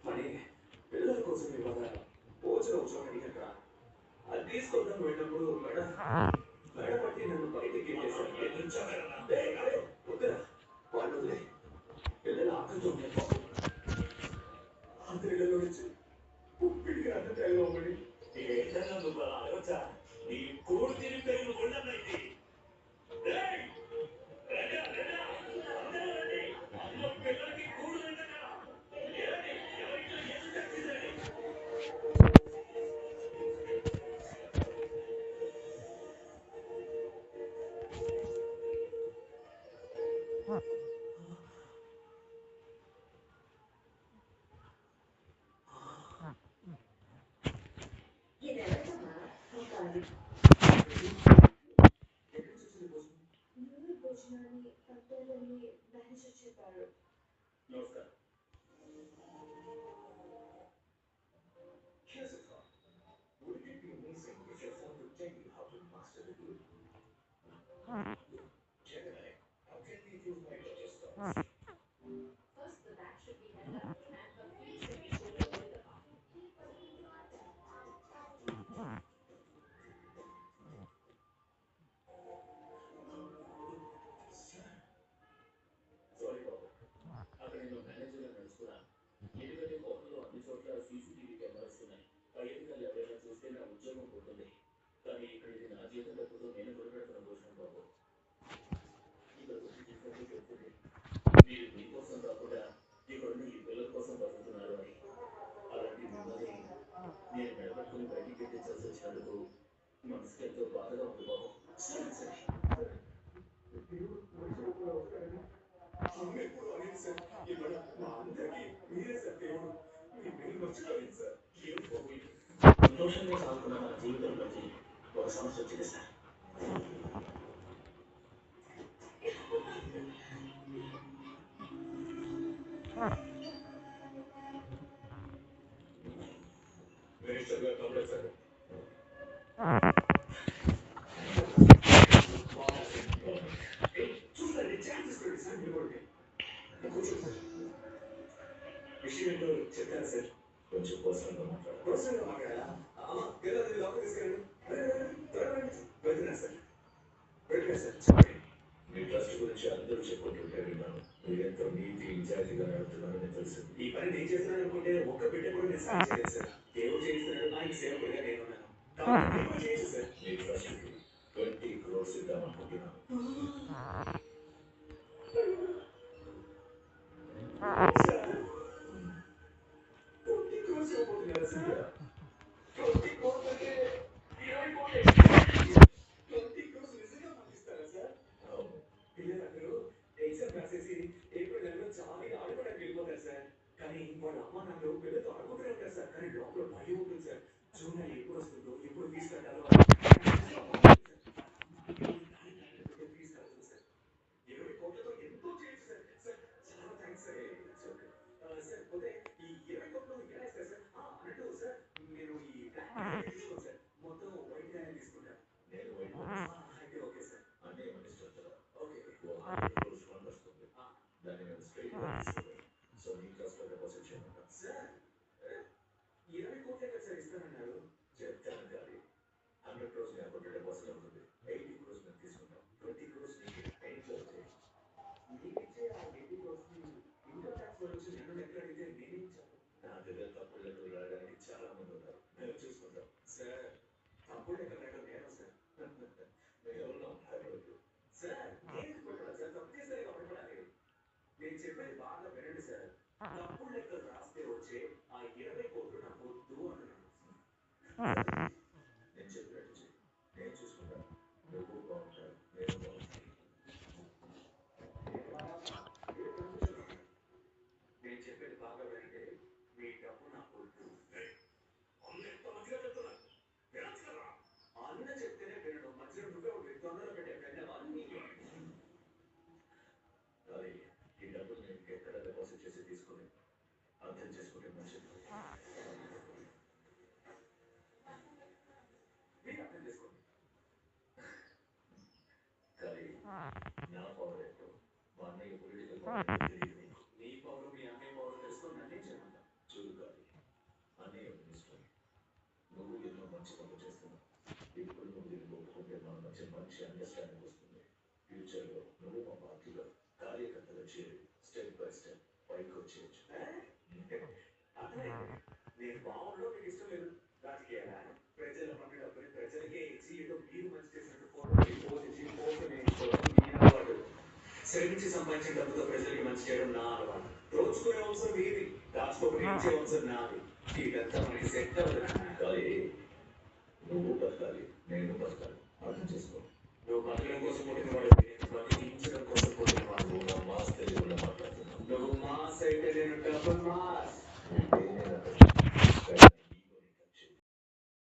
మరి పిల్లల కోసం ఇవాళ భోజనం చోట అడిగాక అది తీసుకొద్దాం వెళ్ళినప్పుడు మెడ పట్టి నన్ను బయటికి వెళ్ళేసారు. వద్దురా వాళ్ళు వదిలే పిల్లల ఆకలితో ఉండే పాపం అందరిలో నుంచి ఉప్పిడిగా అన్న తేగమని ఏంటన్నా నువ్వు అలా అడగచ్చా? నీ కోడి తిరిగి పెరిగిన కొండన్నైతే నమస్కారం. Here's a thought. Wouldn't it be amazing if your phone could tell you how to master the good? Gemini, how can we improve my daughter's thoughts? Sorry, Bob. అక్కడ నేను మేనేజర్గా నడుస్తున్నాను. ఎందుకంటే హోటల్లో అన్ని చోట్ల సీసీటీవీ కెమెరాస్ ఉన్నాయి. పై అధికారులు ఎవరైనా చూస్తే నా ఉద్యోగం పోతుంది. కానీ ఇక్కడ ఇది నా జీతం డబ్బుతో నేను కొనపెడుతున్న భోజనం బాబు. ఇక్కడ వచ్చి చూసినట్టు చెప్తుంది మీరు మీకోసం కాకుండా ఇక్కడున్న ఈ పిల్లల కోసం బతుకుతున్నారు అని. అలాంటి మిమ్మల్ని నేను మెడపట్టుకుని బయటికి ఎత్తించాల్సి వచ్చినందుకు మనసుకి ఎంతో బాధగా ఉంది బాబు. సరే సరే ఎప్పుడు అనేది సార్ ఇవాళ మా అందరికీ మీరే సార్ దేవుడు. మీ మీరు మర్చిపోలేదు సార్. ఏమిటి బాబు ఇది? సంతోషంగా సాగుతున్న మన జీవితంలోకి ఒక సమస్య వచ్చింది సార్. మినిస్టర్ గారు కంప్లైంట్ సార్. చూడండి ఛాన్స్ తీసుకోండి సార్. మీరు కూడా కూర్చోండి సార్. విషయం ఏంటో చెప్తారా సార్? కొంచెం పర్సనల్గా మాట్లాడాలి. పర్సనల్గా మాట్లాడాలా? పిల్లలని లోపల తీసుకెళ్ళండి. వెళ్తున్నా సార్. వెళ్తున్నా సార్. చెప్పండి. మీ ట్రస్ట్ గురించి అందరూ చెప్పుకుంటుంటే విన్నాను. మీరెంతో నీతి నిజాయితీగా నడుపుతున్నారని తెలుసు. ఈ పని నేను చేస్తున్నాను అనుకుంటే ఒక్క బిడ్డ కూడా నేను సాయం చేయలేదు సార్. దేవుడు చేయిస్తున్నాడు, ఆయన సేవకుడిగా నేను ఉన్నాను. కాబట్టి నేను కూడా చేయొచ్చు సార్. మీ ట్రస్ట్కి 20 crores ఇద్దామనుకుంటున్నాను. సార్ 20 crores ఇవ్వబోతున్నారా సార్? 20 crores అంటే 20 కోట్లే. 20 crores నిజంగా పంపిస్తారా సార్? అవును. పిల్లలందరూ ఎగ్జామ్ రాసేసి ఏప్రిల్ నెలలో చాలా ఆడుకోవడానికి వెళ్ళిపోతారు సార్. కానీ వాళ్ళ అమ్మ నాన్నలు పిల్లలతో ఆడుకుంటూనే ఉంటారు సార్. కానీ లోపల భయం ఉంటుంది సార్. జూన్ ఎప్పుడు వస్తుందో ఎప్పుడు ఫీజు కట్టాలో ఫీజు కట్టదు సార్. 20 కోట్లతో ఎంతో చేయొచ్చు సార్. సార్ చాలా థ్యాంక్స్ సార్. సార్ పోతే ఈ 20 కోట్లు ఎలా ఇస్తారు సార్? అన్నట్టు సార్ మీరు ఈ ప్లాన్ తీసుకోండి సార్. మొత్తం వైట్ గానే తీసుకుంటారు. నేను వైట్ అయితే ఓకే సార్. అంటే మినిస్టర్ కదా. ఓకే ఫండ్ వస్తుంది. దాన్ని నేను స్ట్రైట్ గా తీసుకుని సో నీ ట్రస్ట్ లో డిపాజిట్ చేయమంటాను సార్. 20 కోట్లే కదా సార్ ఇస్తానన్నారు. చెప్తాను కానీ 100 crores మీ అకౌంట్ డిపాజిట్ అవుతుంది. 80 crores మేము తీసుకుంటాం. 20 crores నీకు టైంలో వచ్చాయి. నీకిచ్చే ఆ 80 crores ని ఇన్కమ్ ట్యాక్స్ వాళ్ళు వచ్చి నన్ను లెక్క అడిగితే నేనేం ఇచ్చాను? నా దగ్గర తప్పుడు లెక్కలు రాయడానికి చాలా మంది ఉన్నారు. మేము చూసుకుంటాం సార్. తప్పుడు లెక్కలు రాయడం నేరం సార్. ఎవరు భయపడద్దు సార్. దేనికి భయపడాలి సార్? తప్పు చేస్తే భయపడాలి. నేను చెప్పేది బాగా వినండి సార్. తప్పుడు లెక్కలు రాస్తే వచ్చే ఆ 20 కోట్లు నాకు వద్దు అన్నాను. నేను చెప్పినట్టు చెయ్యి. నేను చూసుకుంటాను. నువ్వు బాగుంటావు, నేను బాగుంటాను. నేను చెప్పేది బాగా వినండి. మీ డబ్బు నాకు వద్దు. అన్న చెప్తేనే వినడం. మధ్యలో నువ్వే ఒకటి తొందరలో పెట్టే ధన్యవాదాలు నీకే. కానీ ఈ డబ్బులు నేను ఎక్కడ డిపాజిట్ చేసి తీసుకుని అర్థం చేసుకుంటే మంచిది. మీరు అర్థం చేసుకోండి. కానీ నా పవర్ ఏంటో మా అన్నయ్య పొలిటికల్ పవర్ తెలియదు. నీ పవర్ మీ అన్నయ్య పవర్ తెలుసుకొని నన్నేం చేయమంటావు? మంచి పనులు చేస్తున్నావు. ఇప్పుడు నువ్వు దీన్ని ఒప్పుకుంటే మన మధ్య మంచి అండర్స్టాండింగ్ వస్తుంది. ఫ్యూచర్లో నువ్వు మా పార్టీలో కార్యకర్తగా చేరి స్టెప్ బై స్టెప్ పైకి వచ్చేయచ్చు. అర్థమైంది. నేను బాగుండో మీకు ఇష్టం లేదు. రాజకీయాలా? ప్రజల పన్ను డబ్బుని ప్రజలకే ఇచ్చి ఏదో మీరు మంచి చేసినట్టు పోషించి వేయించుకోవడం మీ అలవాటు. శ్రమించి సంపాదించిన డబ్బుతో ప్రజలకి మంచి చేయడం నా అలవాటు. దోచుకునే అవసరం మీది, దాచుకోకుండా ఇచ్చే అవసరం నాది. ఇదంతా మనకి సెట్ అవ్వదు. కానీ నువ్వు బతకాలి, నేను బతకాలి. అర్థం చేసుకో. నువ్వు బతకడం కోసం పుట్టిన వాడు, బతికించడం కోసం పుట్టిన వాడు. నువ్వు మా మాస్ తెలుగులో మాట్లాడుతున్నావు. నువ్వు మాస్ అయితే నేను డబ్బు మా